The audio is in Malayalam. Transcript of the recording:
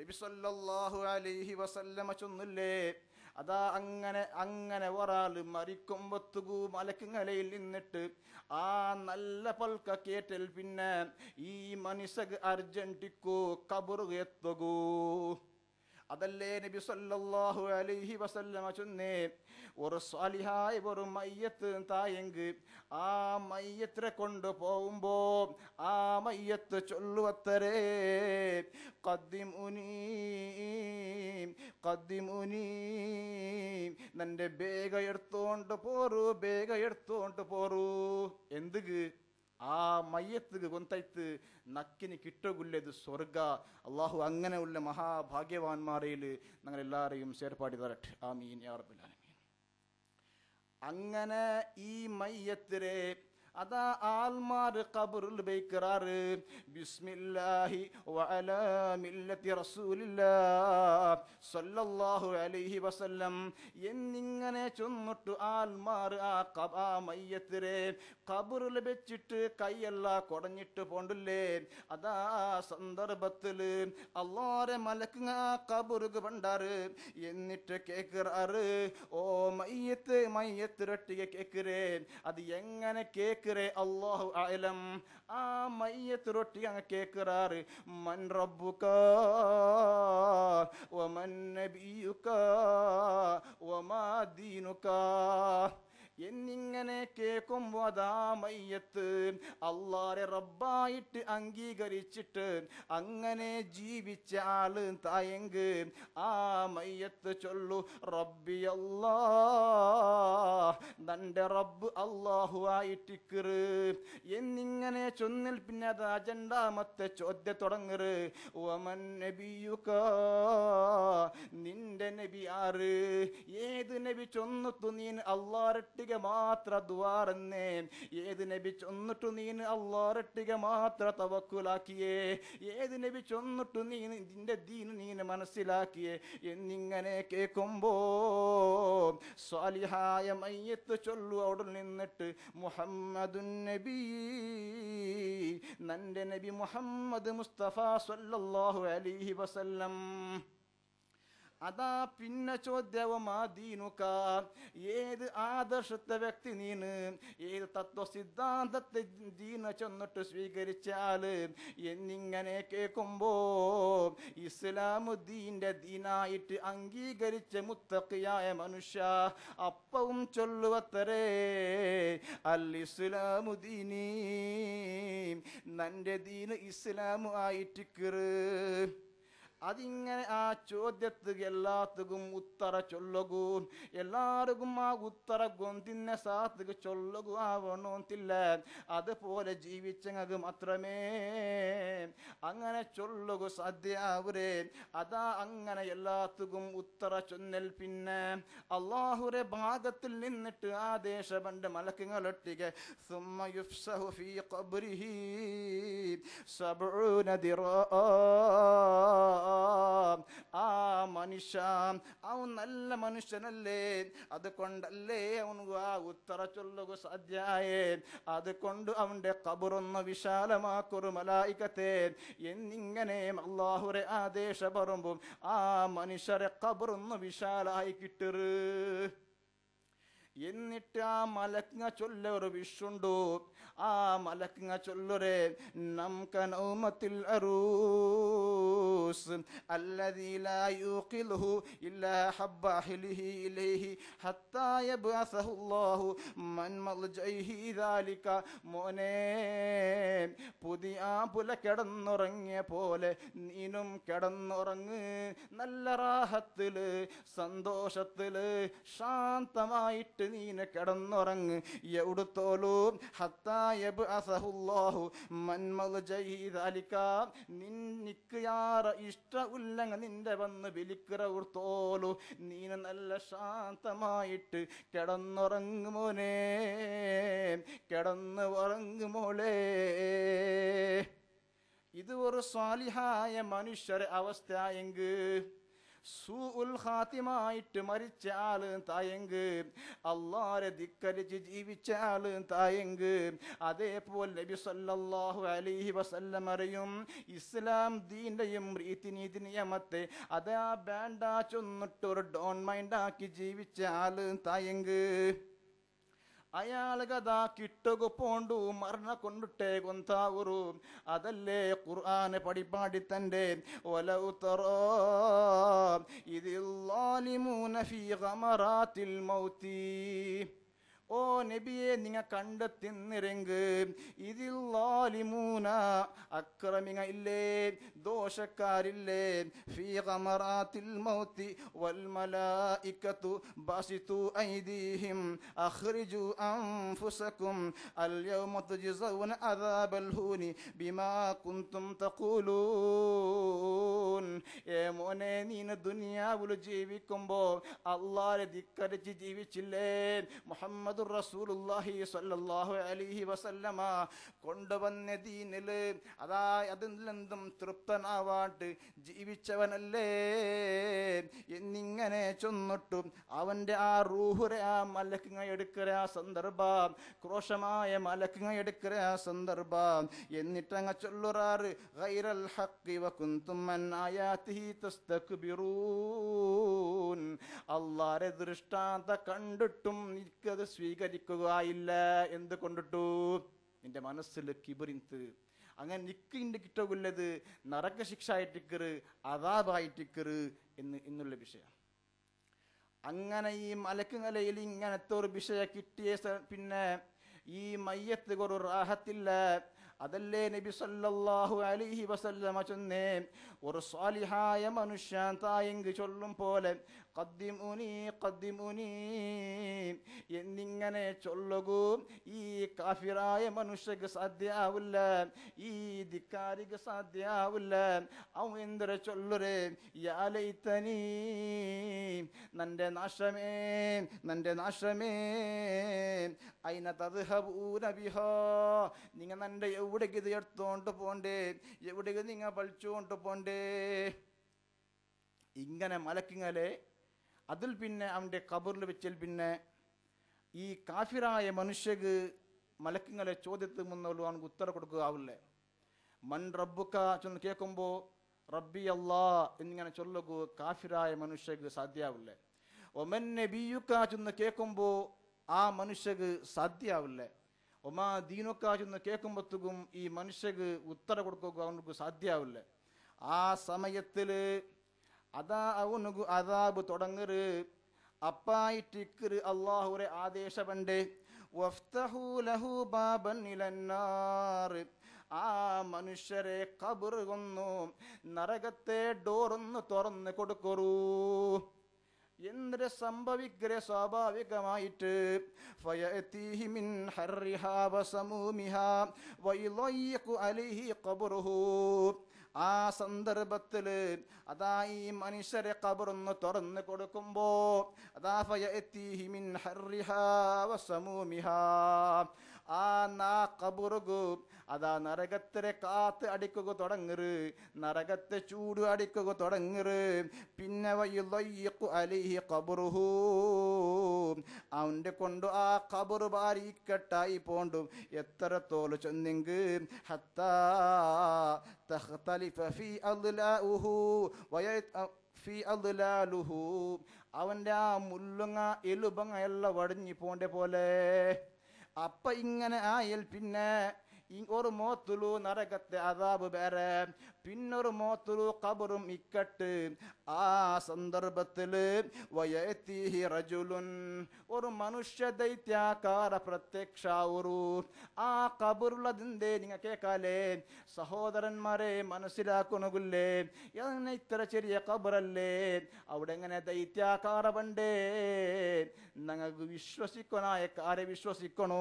നബി സല്ലല്ലാഹു അലൈഹി വസല്ലമ ചൊന്നില്ലേ, അതാ അങ്ങനെ ഒരാള് മരിക്കുമ്പത്തുകൂ മലക്കുങ്ങലയിൽ നിന്നിട്ട് ആ നല്ല പൽക്ക കേറ്റൽ പിന്നെ ഈ മനുഷ്യക്ക് അർജന്റിക്കൂ കബറ് എത്തുകൂ. അതല്ലേ നബി സല്ലല്ലാഹു അലൈഹി വസല്ലമ ചൊന്നേ, ഒരു സ്വാലിഹായ ഒരു മയ്യത്ത് തായെങ്ക് ആ മയ്യത്തിനെ കൊണ്ട് പോകുമ്പോ ആ മയ്യത്ത് ചൊല്ലുവത്തരേ, ഖദ്ദിമുനീ ഖദ്ദിമുനീ, നന്റെ ബേഗ എടുത്തോണ്ട് പോറൂ. എന്തുക്ക്? ആ മയ്യത്തുക്ക് കൊന്തൈത്ത് നക്കിന് കിട്ടുകില്ലത് സ്വർഗ. അള്ളാഹു അങ്ങനെയുള്ള മഹാഭാഗ്യവാന്മാരയിൽ ഞങ്ങളെല്ലാവരെയും ചേർപ്പാടി തരട്ടെ. ആമീൻ യാ റബ്ബൽ ആലമീൻ. അങ്ങനെ ഈ മയ്യത്തിരെ അതാ ആൽമാർ ഖബറിൽ ബൈക്കറാറ്, ബിസ്മില്ലാഹി വഅലാ മില്ലത്തി റസൂലില്ലാഹ് സല്ലല്ലാഹു അലൈഹി വസല്ലം എന്നിങ്ങനെ ചൊന്നിട്ട് ആൽമാർ ആ മയ്യത്തിരെ ഖബറിൽ വെച്ചിട്ട് കൈയെല്ലാം കുടഞ്ഞിട്ട് പോണ്ടില്ലേ. അതാ സന്ദർഭത്തില് അല്ലാഹുവിന്റെ മലക്ക് ഖബറുക്ക് പണ്ടാറ്. എന്നിട്ട് കേക്കറാറ്, ഓ മയ്യത്ത് റൊട്ടിയെ കേക്കറേ. അത് എങ്ങനെ കേക്കറേ അല്ലാഹു അഅലം. ആ മയ്യത്ത് റൊട്ടി അങ്ങ് കേക്കറാറ്, മൻ റബ്ബുക വമൻ നബിയുക വമാ ദീനുക എന്നിങ്ങനെ കേൾക്കുമ്പോ അതാ മയ്യത്ത് അല്ലാഹുവിനെ റബ്ബായിട്ട് അംഗീകരിച്ചിട്ട് അങ്ങനെ ജീവിച്ച ആള് തായെങ്ക് ആ മയ്യത്ത് ചൊല്ലു, റബ്ബി അല്ലാഹ്, നന്റെ റബ്ബ് അല്ലാഹു ആയിട്ടിക്കറ് എന്നിങ്ങനെ ചൊന്നിൽ പിന്നെ അത് രണ്ടാമത്തെ ചോദ്യം തുടങ്ങറ്, വമൻ നബിയുക, നിന്റെ നബി ആറ്? ഏത് നബി ചൊന്നിട്ടു നീൻ അല്ലാഹുവിന്റെ മാത്ര ദുആറന്നേ? ഏത് നബി ചൊന്നിട്ടു നീൻ അല്ലാഹുവിന്റെ മാത്ര തവക്കുലാക്കിയേ? ഏത് നബി ചൊന്നിട്ടു നീ നിന്റെ ദീൻ നീന് മനസ്സിലാക്കിയേ? എന്നിങ്ങനെ കേൾക്കുമ്പോ സ്വാലിഹായ മയ്യത്ത് ചൊല്ലു അവിടെ നിന്നിട്ട്, മുഹമ്മദുൻ നബി, നന്റെ നബി മുഹമ്മദ് മുസ്തഫ സല്ലല്ലാഹു അലൈഹി വസല്ലം. അതാ പിന്നെ ചോദ്യവുമാ ദീനുക, ഏത് ആദർശത്തെ വ്യക്തി നീന്, ഏത് തത്വ സിദ്ധാന്തത്തെ ദീന ചെന്നിട്ട് സ്വീകരിച്ചാല് എന്നിങ്ങനെ കേൾക്കുമ്പോ ഇസ്ലാമുദ്ദീന്റെ ദീനായിട്ട് അംഗീകരിച്ച മുത്തഖിയായ മനുഷ്യ അപ്പവും ചൊല്ലുവത്തരേ, അൽ ഇസ്ലാമു ദീനീ, നന്റെ ദീന് ഇസ്ലാമു ആയിട്ടിക്കറ്. അതിങ്ങനെ ആ ചോദ്യത്തിക്ക് എല്ലാത്തുക്കും ഉത്തര ചൊല്ലകൂ. എല്ലാവർക്കും ആ ഉത്തര ഗൊന്തിന്നെ സാത്തുക്ക് ചൊല്ലകൂ ആവണമെന്നില്ല. അതുപോലെ ജീവിച്ചങ്ങ് മാത്രമേ അങ്ങനെ ചൊല്ലുകൂ സാധ്യാവരെ. അതാ അങ്ങനെ എല്ലാത്തുക്കും ഉത്തര ചൊന്നൽ പിന്നെ അള്ളാഹുരെ ഭാഗത്തിൽ നിന്നിട്ട് ആദേശപണ്ട് മലക്കുകളൊട്ടിಗೆ ثم يفسح في قبره 70 ذراعا. ആ മനുഷ്യ അവൻ നല്ല മനുഷ്യനല്ലേ, അതുകൊണ്ടല്ലേ അവന് ആ ഉത്തര ചൊല്ലുക സാധ്യായേ. അതുകൊണ്ട് അവന്റെ ഖബറൊന്ന് വിശാലമാക്കൊരു മലായികത്തെ എന്നിങ്ങനെ അല്ലാഹുരെ ആദേശ പറയുമ്പോൾ ആ മനുഷ്യരെ ഖബറൊന്ന് വിശാലായി കിട്ടറ്. എന്നിട്ട് ആ മലക്ക ചൊല്ല ഒരു വിഷുണ്ടു. ആ മലക്ക ചൊല്ലുരെ, നമുക്ക് നൗമത്തിൽ അറൂസ് അല്ലദീ ലാ യൂഖിലുഹു ഇല്ലാ ഹബ്ബ അഹ്ലിഹി ഇലൈഹി ഹത്താ യബ്അസഹു അല്ലാഹു മൻ മൽജഇഹി ദാലിക. മോനെ, പുതിയ പുല കിടന്നുറങ്ങിയ പോലെ നീനും കിടന്നുറങ്ങ്, നല്ല റാഹത്തില് സന്തോഷത്തില് ശാന്തമായിട്ട് നീന് കിടന്നുറങ്ങ്. എവിടുത്തോലൂ ഹത്താ യബ്അസഹുല്ലാഹു മൻ മൽജഇഹി ദാലിക, നിന്നിക്ക് യാറ ഇഷ്ടമില്ലങ്ങ നിന്റെ വന്ന് വിളിക്കിറത്തോലു നീന് നല്ല ശാന്തമായിട്ട് കിടന്നുറങ്ങ് മോനെ, കിടന്ന് ഉറങ്ങുമോളേ. ഇത് ഒരു സ്വാലിഹായ മനുഷ്യരെ അവസ്ഥയെങ്ക് സൂഉൽ ഖാത്തിമായിട്ട് മരിച്ച ആള് തായെങ്ക്, അള്ളാരെ ധിക്കരിച്ച് ജീവിച്ച ആള് തായെങ്ക്. അതേപോലെ നബി സല്ലല്ലാഹു അലൈഹി വസല്ലം അറിയും ഇസ്ലാം ദീന്റെയും നീതി നിയമത്തെ അതാ വേണ്ട ചൊന്നിട്ടൊരു ഡോൺ മൈൻഡാക്കി ജീവിച്ച ആള് തായെങ്ക്, അയാൾക്കതാ കിട്ടുക പോണ്ടു മരണ കൊണ്ടിട്ടേ കൊന്താവുറു. അതല്ലേ ഖുർആന് പടിപ്പാടി തന്റെ വലൗ തറാ ഇദിൽ ളാലിമൂന ഫീ ഗമറാത്തിൽ മൗതി. ഓ നബിയെ നിങ്ങ കണ്ടെത്തിന്നിരെങ്ക് ഇതിൽ ളാലിമൂന അക്രമിങ്ങ ഇല്ലേ, ദോഷക്കാരില്ലേ, ഫീ ഗമറാത്തിൽ മൗതി വൽ മലായികതു ബസിതു ഐദീഹിം അഖ്രിജു അൻഫുസകും അൽ യൗമ തുജ്സൗന അദാബൽ ഹൂനി ബിമാ കുൻതും തഖൂലൂൻ. ഏ മോനെ, നീന ദുനിയാവിൽ ജീവിക്കുമ്പോ അല്ലാഹുവെ ധിക്കരിച്ച് ജീവിച്ചില്ലേ? മുഹമ്മദ് റസൂലുള്ളാഹി സ്വല്ലല്ലാഹു അലൈഹി വസല്ലമ കൊണ്ടുവന്ന ദീനില് അതാ അതിൽ നിന്നും തൃപ്തനാവാട്ട് ജീവിച്ചവനല്ലേ എന്നിങ്ങനെ ചൊന്നിട്ടും അവന്റെ ആ റൂഹുരെ ആ മലക്കുങ്ങ എടുക്കുന്ന ആ സന്ദർഭം, ക്രോശമായ മലക്കുങ്ങ എടുക്കുന്ന ആ സന്ദർഭം, എന്നിട്ടങ്ങ ചൊല്ലുറാറ് ഗൈറൽ ഹഖി വകുൻതും അൻ ആയാതിഹി തസ്തക്ബിറൂൻ. അല്ലാഹുവിന്റെ ദൃഷ്ടാന്ത കണ്ടിട്ടും എനിക്കത് സ്വീകരിക്കുകയില്ല. എന്ത് കൊണ്ടിട്ടു? നിന്റെ മനസ്സിൽ കിബറിന്ത്. അങ്ങനെ നിക്കിന്റെ കിട്ടുള്ളത് നരക ശിക്ഷ ആയിട്ടിക്കറ്, അദാബായിട്ടിക്കറ് എന്നുള്ള വിഷയം. അങ്ങനെ ഈ മലക്കുങ്ങലയിൽ ഇങ്ങനത്തെ ഒരു വിഷയം കിട്ടിയ പിന്നെ ഈ മയ്യത്ത് ഒരു റാഹത്തില്ല. അതല്ലേ നബി സല്ലല്ലാഹു അലൈഹി വസല്ലമ ചൊന്നേ, ഒരു സ്വാലിഹായ മനുഷ്യൻ തായെങ്ക് ചൊല്ലും പോലെ ഖദ്ദിമുനി ഖദ്ദിമുനി എന്നിങ്ങനെ ചൊല്ലുകൂ. ഈ കാഫിറായ മനുഷ്യക്ക് സാധ്യാവില്ല, ഈ ധിക്കാരിക്ക് സാധ്യാവില്ല. അവൻ എന്തൊരു ചൊല്ലുരേ, യാ ലൈതനീ, നന്റെ നാശമേ, നന്റെ നാശമേ, ഐന തദ്ഹബൂന ബിഹാ, നിങ്ങ നന്റെ എവിടേക്ക് ഇത് എടുത്തോണ്ട് പോണ്ടേ, എവിടേക്ക് നിങ്ങ പളിച്ചോണ്ട് പോണ്ടേ. ഇങ്ങനെ മലക്കിങ്ങലെ അതിൽ പിന്നെ അവൻ്റെ ഖബറിൽ വെച്ചാൽ പിന്നെ ഈ കാഫിറായ മനുഷ്യക്ക് മലക്കിങ്ങലെ ചോദ്യത്തിൽ മുന്നുള്ള അവനക്ക് ഉത്തരം കൊടുക്കുക ആവില്ലേ. മൻ റബ്ബുക്ക ചൊന്ന് കേൾക്കുമ്പോൾ റബ്ബി അല്ലാ എന്നിങ്ങനെ ചൊല്ലുകൂ കാഫിറായ മനുഷ്യക്ക് സാധ്യാവില്ലേ. ഒമൻ നബിയുക്ക ചൊന്ന് കേൾക്കുമ്പോൾ ആ മനുഷ്യക്ക് സാധ്യാവില്ലേ. ഒമാ ദീനുക്ക ചൊന്ന് കേൾക്കുമ്പോഴത്തേക്കും ഈ മനുഷ്യക്ക് ഉത്തരം കൊടുക്കുക അവനക്ക് സാധ്യാവില്ലേ. ആ സമയത്തിൽ അതാ അവനുക്ക് അദാബ് തുടങ്ങറ്. അപ്പായിട്ടിക്കറ് അള്ളാഹുരെ ആദേശപണ്ട് വഫ്തഹു ലഹു ബാബൻ ഇലന്നാർ. ആ മനുഷ്യരെ ഖബർ കൊന്നു നരകത്തെ ഡോറൊന്ന് തുറന്ന് കൊടുക്കറൂ. എന്ത് സംഭവിക്കരെ സ്വാഭാവികമായിട്ട് ഫയഅതീഹി മിൻ ഹർരിഹാ വസമൂമിഹാ വയളയ്യഖു അലൈഹി ഖബ്റുഹു. ആ സന്ദർഭത്തില് അതാ ഈ മനുഷ്യരെ ഖബറൊന്ന് തുറന്ന് കൊടുക്കുമ്പോ അതാ ഫയഅതീഹി മിൻ ഹർരിഹാ വസമൂമിഹാ, ആ നാ ഖബറുകു അതാ നരകത്തിലെ കാത്ത് അടിക്കുക തുടങ്ങറ്, നരകത്തെ ചൂട് അടിക്കുക തുടങ്ങറ്. പിന്നെ വയളയ്യഖു അലൈഹി ഖബ്റുഹു, അവന്റെ കൊണ്ട് ആ ഖബർ ബാരിക്കട്ടായി പോണ്ടും എത്രത്തോളം ചെന്നെങ്ക് ഹത്താ തഖ്തലിഫ ഫീ അദ്ലാഉഹു ഫീ അദ്ലാലുഹു, അവന്റെ ആ മുള്ളുങ്ങ എലുബങ്ങ എല്ലാം വടിഞ്ഞു പോണ്ട പോലെ. അപ്പ ഇങ്ങനെ ആയാൽ പിന്നെ ഒരു മോത്തുലു നരകത്തെ അദാബ് വേറെ, പിന്നൊരു മോത്തുലു ഖബറും ഇക്കട്ട്. ആ സന്ദർഭത്തില് വയഅതീഹി റജുലുൻ, ഒരു മനുഷ്യ ദൈത്യാകാര പ്രത്യക്ഷാവുറു. ആ ഖബറുള്ളതിന്റെ നിങ്ങ കേക്കാലേ സഹോദരന്മാരെ, മനസ്സിലാക്കണകില്ലേ? എങ്ങനെ ഇത്ര ചെറിയ ഖബറല്ലേ, അവിടെ എങ്ങനെ ദൈത്യാകാര പണ്ടേ? ഞങ്ങൾക്ക് വിശ്വസിക്കണ കാര്യം വിശ്വസിക്കണോ?